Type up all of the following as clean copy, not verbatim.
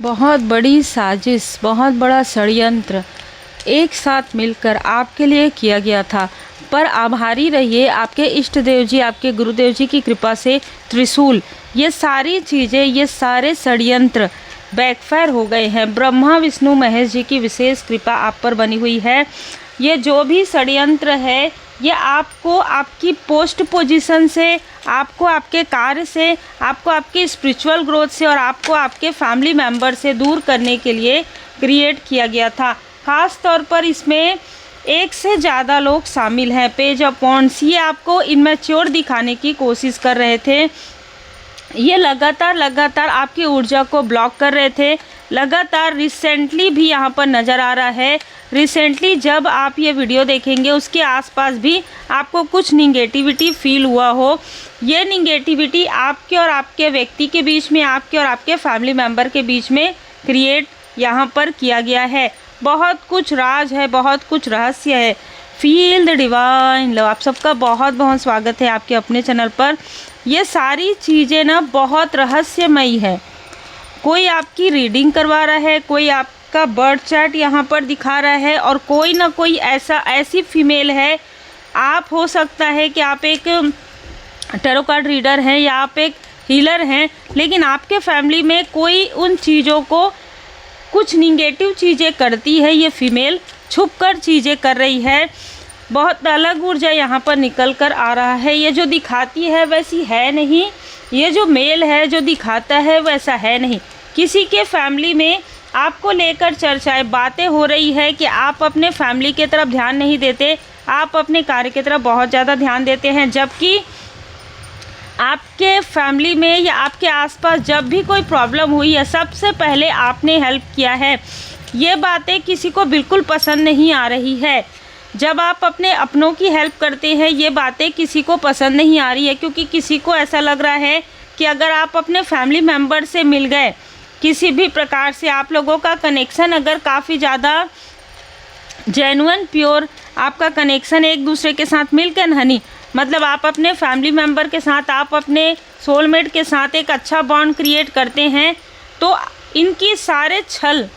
बहुत बड़ी साजिश, बहुत बड़ा षड्यंत्र एक साथ मिलकर आपके लिए किया गया था। पर आभारी रहिए आपके इष्ट देव जी, आपके गुरुदेव जी की कृपा से त्रिशूल, ये सारी चीज़ें, ये सारे षड्यंत्र बैकफायर हो गए हैं। ब्रह्मा विष्णु महेश जी की विशेष कृपा आप पर बनी हुई है। ये जो भी षड्यंत्र है ये आपको आपकी पोस्ट पोजीशन से, आपको आपके कार्य से, आपको आपके स्पिरिचुअल ग्रोथ से और आपको आपके फैमिली मेम्बर से दूर करने के लिए क्रिएट किया गया था। ख़ास तौर पर इसमें एक से ज़्यादा लोग शामिल हैं। पेज ऑफ वॉन्ड्स, ये आपको इनमेच्योर दिखाने की कोशिश कर रहे थे। ये लगातार आपकी ऊर्जा को ब्लॉक कर रहे थे। लगातार रिसेंटली भी यहाँ पर नज़र आ रहा है, रिसेंटली जब आप ये वीडियो देखेंगे उसके आसपास भी आपको कुछ निगेटिविटी फील हुआ हो। ये निगेटिविटी आपके और आपके व्यक्ति के बीच में, आपके और आपके फैमिली मेम्बर के बीच में क्रिएट यहाँ पर किया गया है। बहुत कुछ राज है, बहुत कुछ रहस्य है। Feel the divine love. आप सबका बहुत बहुत स्वागत है आपके अपने चैनल पर। ये सारी चीज़ें ना बहुत रहस्यमयी है। कोई आपकी रीडिंग करवा रहा है, कोई आपका बर्थ चार्ट यहाँ पर दिखा रहा है और कोई ना कोई ऐसी फीमेल है। आप हो सकता है कि आप एक टैरो कार्ड रीडर हैं या आप एक हीलर हैं, लेकिन आपके फैमिली में कोई उन चीज़ों को, कुछ निगेटिव चीज़ें करती है। ये फीमेल छुप कर चीज़ें कर रही है। बहुत अलग ऊर्जा यहाँ पर निकल कर आ रहा है। ये जो दिखाती है वैसी है नहीं, ये जो मेल है जो दिखाता है वैसा है नहीं। किसी के फैमिली में आपको लेकर चर्चाएं, बातें हो रही है कि आप अपने फैमिली की तरफ ध्यान नहीं देते, आप अपने कार्य की तरफ बहुत ज़्यादा ध्यान देते हैं, जबकि आपके फैमिली में या आपके आसपास जब भी कोई प्रॉब्लम हुई है सबसे पहले आपने हेल्प किया है। ये बातें किसी को बिल्कुल पसंद नहीं आ रही है। जब आप अपने अपनों की हेल्प करते हैं ये बातें किसी को पसंद नहीं आ रही है, क्योंकि किसी को ऐसा लग रहा है कि अगर आप अपने फैमिली मेम्बर से मिल गए, किसी भी प्रकार से आप लोगों का कनेक्शन अगर काफ़ी ज़्यादा जेन्युइन प्योर आपका कनेक्शन एक दूसरे के साथ मिलकर नहीं, मतलब आप अपने फैमिली मेम्बर के साथ, आप अपने सोलमेट के साथ एक अच्छा बॉन्ड क्रिएट करते हैं, तो इनकी सारे छल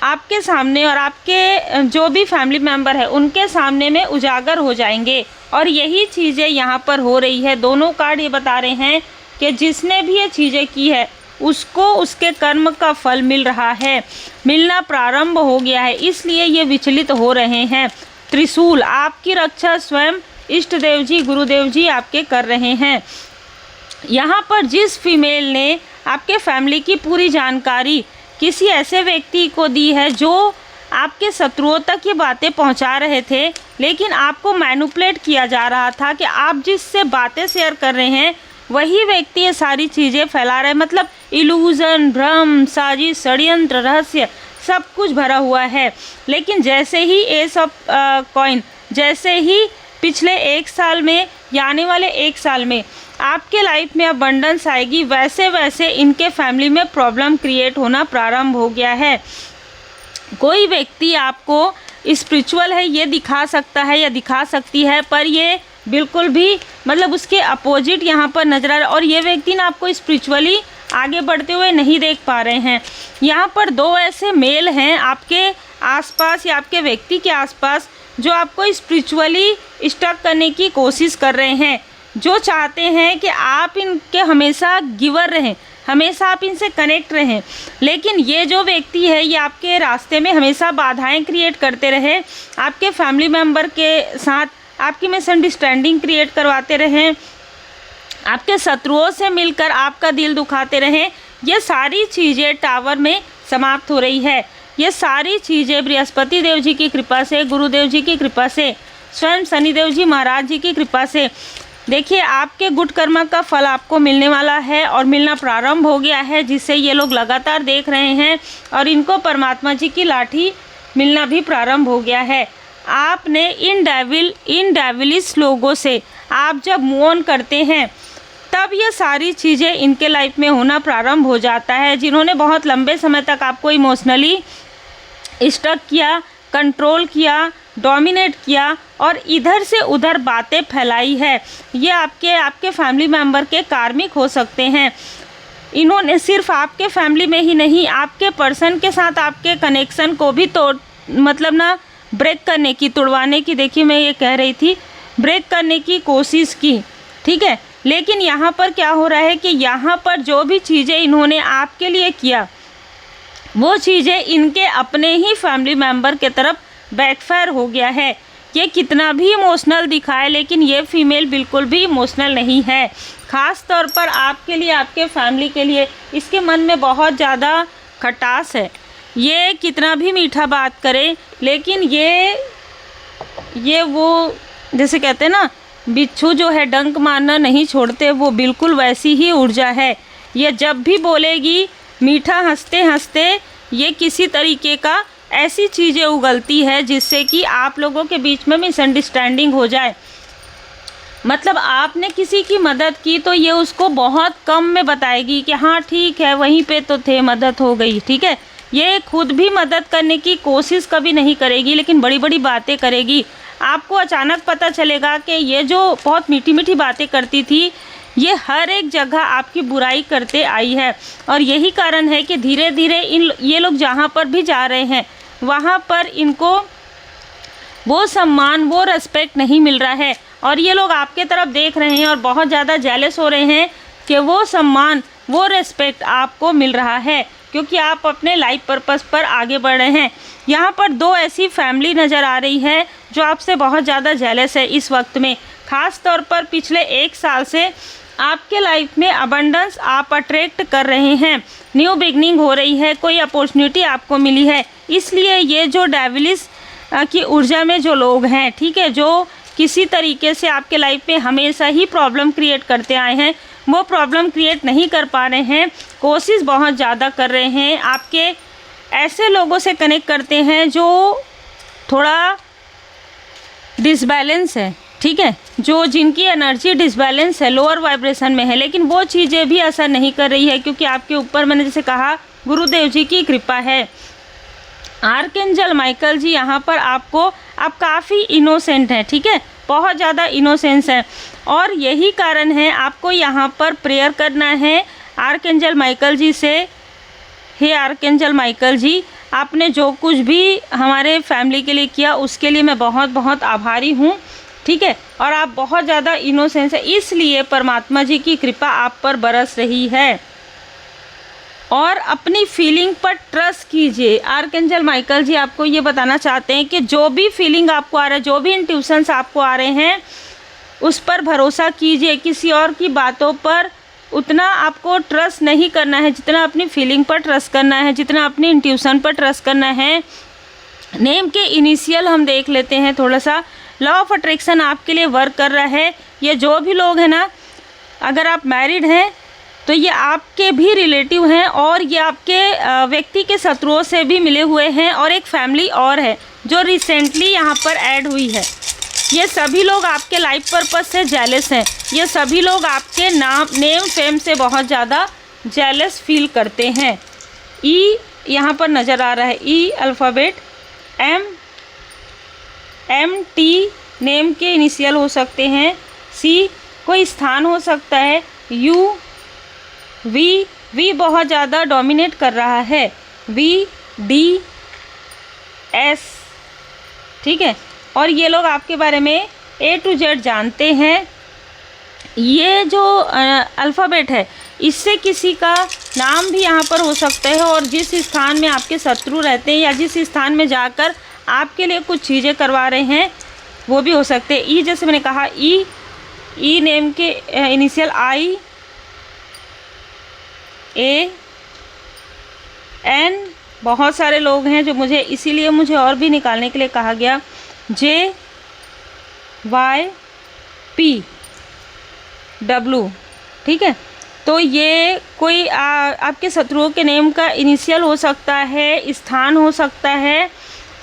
आपके सामने और आपके जो भी फैमिली मेम्बर है उनके सामने में उजागर हो जाएंगे। और यही चीज़ें यहाँ पर हो रही है। दोनों कार्ड ये बता रहे हैं कि जिसने भी ये चीज़ें की है उसको उसके कर्म का फल मिल रहा है, मिलना प्रारंभ हो गया है, इसलिए ये विचलित हो रहे हैं। त्रिशूल, आपकी रक्षा स्वयं इष्ट देव जी, गुरुदेव जी आपके कर रहे हैं। यहाँ पर जिस फीमेल ने आपके फैमिली की पूरी जानकारी किसी ऐसे व्यक्ति को दी है जो आपके शत्रुओं तक ये बातें पहुंचा रहे थे, लेकिन आपको मैनिपुलेट किया जा रहा था कि आप जिससे बातें शेयर कर रहे हैं वही व्यक्ति ये सारी चीज़ें फैला रहे हैं। मतलब इल्यूज़न, भ्रम, साजिश, षड्यंत्र, रहस्य सब कुछ भरा हुआ है। लेकिन जैसे ही एस ऑफ कॉइन, जैसे ही पिछले एक साल में या आने वाले एक साल में आपके लाइफ में अबंडेंस आएगी, वैसे वैसे इनके फैमिली में प्रॉब्लम क्रिएट होना प्रारंभ हो गया है। कोई व्यक्ति आपको स्पिरिचुअल है ये दिखा सकता है या दिखा सकती है, पर ये बिल्कुल भी मतलब उसके अपोजिट यहाँ पर नजर आ रहा है। और ये व्यक्ति ना आपको स्पिरिचुअली आगे बढ़ते हुए नहीं देख पा रहे हैं। यहाँ पर दो ऐसे मेल हैं आपके आसपास या आपके व्यक्ति के आसपास जो आपको स्पिरिचुअली स्टक करने की कोशिश कर रहे हैं, जो चाहते हैं कि आप इनके हमेशा गिवर रहें, हमेशा आप इनसे कनेक्ट रहें। लेकिन ये जो व्यक्ति है ये आपके रास्ते में हमेशा बाधाएं क्रिएट करते रहे, आपके फैमिली मेम्बर के साथ आपकी मिसअंडरस्टैंडिंग क्रिएट करवाते रहें, आपके शत्रुओं से मिलकर आपका दिल दुखाते रहें। ये सारी चीज़ें टावर में समाप्त हो रही है। ये सारी चीज़ें बृहस्पति देव जी की कृपा से, गुरुदेव जी की कृपा से, स्वयं शनिदेव जी महाराज जी की कृपा से, देखिए आपके गुड कर्म का फल आपको मिलने वाला है और मिलना प्रारंभ हो गया है, जिसे ये लोग लगातार देख रहे हैं और इनको परमात्मा जी की लाठी मिलना भी प्रारंभ हो गया है। आपने इन डेविलिश लोगों से आप जब मूव ऑन करते हैं तब ये सारी चीज़ें इनके लाइफ में होना प्रारंभ हो जाता है। जिन्होंने बहुत लंबे समय तक आपको इमोशनली स्टक किया, कंट्रोल किया, डोमिनेट किया और इधर से उधर बातें फैलाई है, ये आपके फैमिली मेम्बर के कार्मिक हो सकते हैं। इन्होंने सिर्फ आपके फैमिली में ही नहीं, आपके पर्सन के साथ आपके कनेक्शन को भी मतलब ना ब्रेक करने की, तुड़वाने की, देखिए मैं ये कह रही थी, ब्रेक करने की कोशिश की, ठीक है। लेकिन यहाँ पर क्या हो रहा है कि यहाँ पर जो भी चीज़ें इन्होंने आपके लिए किया, वो चीज़ें इनके अपने ही फैमिली मेम्बर के तरफ बैकफायर हो गया है। ये कितना भी इमोशनल दिखाए, लेकिन ये फीमेल बिल्कुल भी इमोशनल नहीं है। ख़ास तौर पर आपके लिए, आपके फैमिली के लिए इसके मन में बहुत ज़्यादा खटास है। ये कितना भी मीठा बात करे, लेकिन ये वो जैसे कहते हैं ना, बिच्छू जो है डंक मारना नहीं छोड़ते, वो बिल्कुल वैसी ही ऊर्जा है। ये जब भी बोलेगी मीठा हंसते हंसते ये किसी तरीके का ऐसी चीज़ें उगलती है जिससे कि आप लोगों के बीच में मिसअंडरस्टैंडिंग हो जाए। मतलब आपने किसी की मदद की तो ये उसको बहुत कम में बताएगी कि हाँ ठीक है, वहीं पे तो थे, मदद हो गई, ठीक है। ये खुद भी मदद करने की कोशिश कभी नहीं करेगी, लेकिन बड़ी बड़ी बातें करेगी। आपको अचानक पता चलेगा कि ये जो बहुत मीठी मीठी बातें करती थी, ये हर एक जगह आपकी बुराई करते आई है। और यही कारण है कि धीरे धीरे ये लोग जहाँ पर भी जा रहे हैं वहाँ पर इनको वो सम्मान, वो रेस्पेक्ट नहीं मिल रहा है। और ये लोग आपके तरफ देख रहे हैं और बहुत ज़्यादा जेलस हो रहे हैं कि वो सम्मान, वो रेस्पेक्ट आपको मिल रहा है, क्योंकि आप अपने लाइफ पर्पस पर आगे बढ़ रहे हैं। यहाँ पर दो ऐसी फैमिली नज़र आ रही है जो आपसे बहुत ज़्यादा जेलस है इस वक्त में। ख़ास तौर पर पिछले 1 साल से आपके लाइफ में अबंडेंस आप अट्रैक्ट कर रहे हैं, न्यू बिगनिंग हो रही है, कोई अपॉर्चुनिटी आपको मिली है। इसलिए ये जो डेविलिस की ऊर्जा में जो लोग हैं, ठीक है, जो किसी तरीके से आपके लाइफ में हमेशा ही प्रॉब्लम क्रिएट करते आए हैं, वो प्रॉब्लम क्रिएट नहीं कर पा रहे हैं, कोशिश बहुत ज़्यादा कर रहे हैं। आपके ऐसे लोगों से कनेक्ट करते हैं जो थोड़ा डिसबैलेंस है, ठीक है, जो जिनकी एनर्जी डिसबैलेंस है, लोअर वाइब्रेशन में है, लेकिन वो चीज़ें भी असर नहीं कर रही है क्योंकि आपके ऊपर मैंने जैसे कहा गुरुदेव जी की कृपा है। आर्कएंजल माइकल जी यहाँ पर आपको, आप काफ़ी इनोसेंट हैं, ठीक है, बहुत ज़्यादा इनोसेंस है। और यही कारण है आपको यहाँ पर प्रेयर करना है आर्कएंजल माइकल जी से। हे आर्कएंजल माइकल जी, आपने जो कुछ भी हमारे फैमिली के लिए किया उसके लिए मैं बहुत बहुत आभारी हूँ, ठीक है। और आप बहुत ज़्यादा इनोसेंस है, इसलिए परमात्मा जी की कृपा आप पर बरस रही है। और अपनी फीलिंग पर ट्रस्ट कीजिए। आर्कएंजल माइकल जी आपको ये बताना चाहते हैं कि जो भी फीलिंग आपको आ रहा है, जो भी इंट्यूशंस आपको आ रहे हैं, उस पर भरोसा कीजिए। किसी और की बातों पर उतना आपको ट्रस्ट नहीं करना है जितना अपनी फीलिंग पर ट्रस्ट करना है, जितना अपनी इंट्यूशन पर ट्रस्ट करना है। नेम के इनिशियल हम देख लेते हैं थोड़ा सा। लॉ ऑफ अट्रैक्शन आपके लिए वर्क कर रहा है। ये जो भी लोग हैं ना, अगर आप मैरिड हैं तो ये आपके भी रिलेटिव हैं और ये आपके व्यक्ति के शत्रुओं से भी मिले हुए हैं। और एक फैमिली और है जो रिसेंटली यहाँ पर ऐड हुई है। ये सभी लोग आपके लाइफ पर्पस से जेलस हैं। ये सभी लोग आपके नेम फेम से बहुत ज़्यादा जेलस फील करते हैं। ई यहाँ पर नज़र आ रहा है, ई अल्फ़ाबेट, एम टी नेम के इनिशियल हो सकते हैं, सी कोई स्थान हो सकता है, यू वी बहुत ज़्यादा डोमिनेट कर रहा है, वी डी एस, ठीक है। और ये लोग आपके बारे में A to Z जानते हैं। ये जो अल्फ़ाबेट है, इससे किसी का नाम भी यहाँ पर हो सकता है और जिस स्थान में आपके शत्रु रहते हैं या जिस स्थान में जाकर आपके लिए कुछ चीज़ें करवा रहे हैं वो भी हो सकते हैं। ई जैसे मैंने कहा, ई नेम के इनिशियल आई, ए, एन, बहुत सारे लोग हैं जो मुझे, इसीलिए मुझे और भी निकालने के लिए कहा गया, जे, वाई, पी, डब्लू, ठीक है। तो ये कोई आपके शत्रुओं के नेम का इनिशियल हो सकता है, स्थान हो सकता है।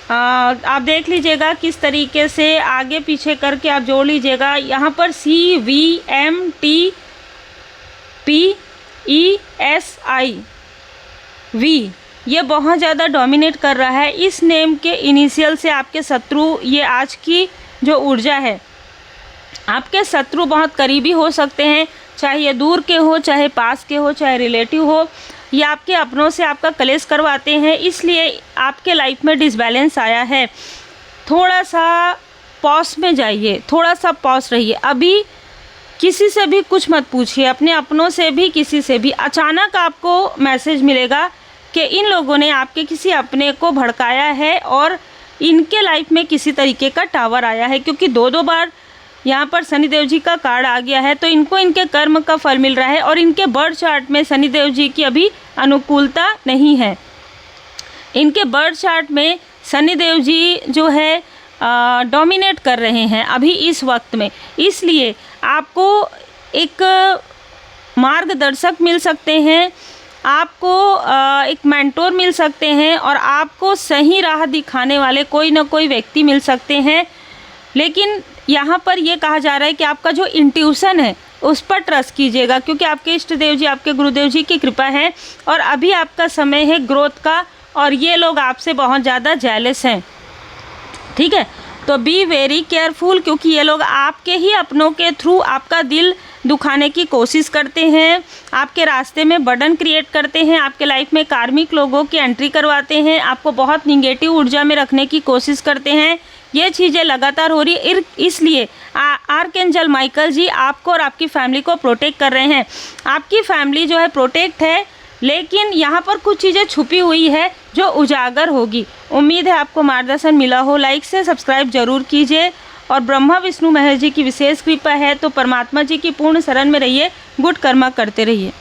आप देख लीजिएगा किस तरीके से आगे पीछे करके आप जोड़ लीजिएगा। यहाँ पर C, V, M, T, P, E, S, I, V, ये बहुत ज़्यादा डोमिनेट कर रहा है। इस नेम के इनिशियल से आपके शत्रु, ये आज की जो ऊर्जा है, आपके शत्रु बहुत करीबी हो सकते हैं। चाहे ये दूर के हो, चाहे पास के हो, चाहे रिलेटिव हो, ये आपके अपनों से आपका कलेश करवाते हैं, इसलिए आपके लाइफ में डिसबैलेंस आया है। थोड़ा सा पॉज में जाइए, थोड़ा सा पॉज रहिए। अभी किसी से भी कुछ मत पूछिए, अपने अपनों से भी, किसी से भी। अचानक आपको मैसेज मिलेगा कि इन लोगों ने आपके किसी अपने को भड़काया है और इनके लाइफ में किसी तरीके का टावर आया है, क्योंकि दो बार यहाँ पर शनिदेव जी का कार्ड आ गया है, तो इनको इनके कर्म का फल मिल रहा है और इनके बर्थ चार्ट में शनिदेव जी की अभी अनुकूलता नहीं है। इनके बर्थ चार्ट में शनिदेव जी जो है डोमिनेट कर रहे हैं अभी इस वक्त में, इसलिए आपको एक मार्गदर्शक मिल सकते हैं, आपको एक मेंटोर मिल सकते हैं और आपको सही राह दिखाने वाले कोई ना कोई व्यक्ति मिल सकते हैं। लेकिन यहाँ पर ये कहा जा रहा है कि आपका जो इंट्यूशन है उस पर ट्रस्ट कीजिएगा, क्योंकि आपके इष्ट देव जी, आपके गुरुदेव जी की कृपा है और अभी आपका समय है ग्रोथ का और ये लोग आपसे बहुत ज़्यादा जेलस हैं। ठीक है, तो बी वेरी केयरफुल, क्योंकि ये लोग आपके ही अपनों के थ्रू आपका दिल दुखाने की कोशिश करते हैं, आपके रास्ते में बर्डन क्रिएट करते हैं, आपके लाइफ में कार्मिक लोगों की एंट्री करवाते हैं, आपको बहुत निगेटिव ऊर्जा में रखने की कोशिश करते हैं। ये चीज़ें लगातार हो रही है, इसलिए आर्कएंजल माइकल जी आपको और आपकी फैमिली को प्रोटेक्ट कर रहे हैं। आपकी फैमिली जो है प्रोटेक्ट है, लेकिन यहाँ पर कुछ चीज़ें छुपी हुई है जो उजागर होगी। उम्मीद है आपको मार्गदर्शन मिला हो। लाइक से सब्सक्राइब जरूर कीजिए और ब्रह्मा विष्णु महेश जी की विशेष कृपा है तो परमात्मा जी की पूर्ण शरण में रहिए, गुड कर्मा करते रहिए।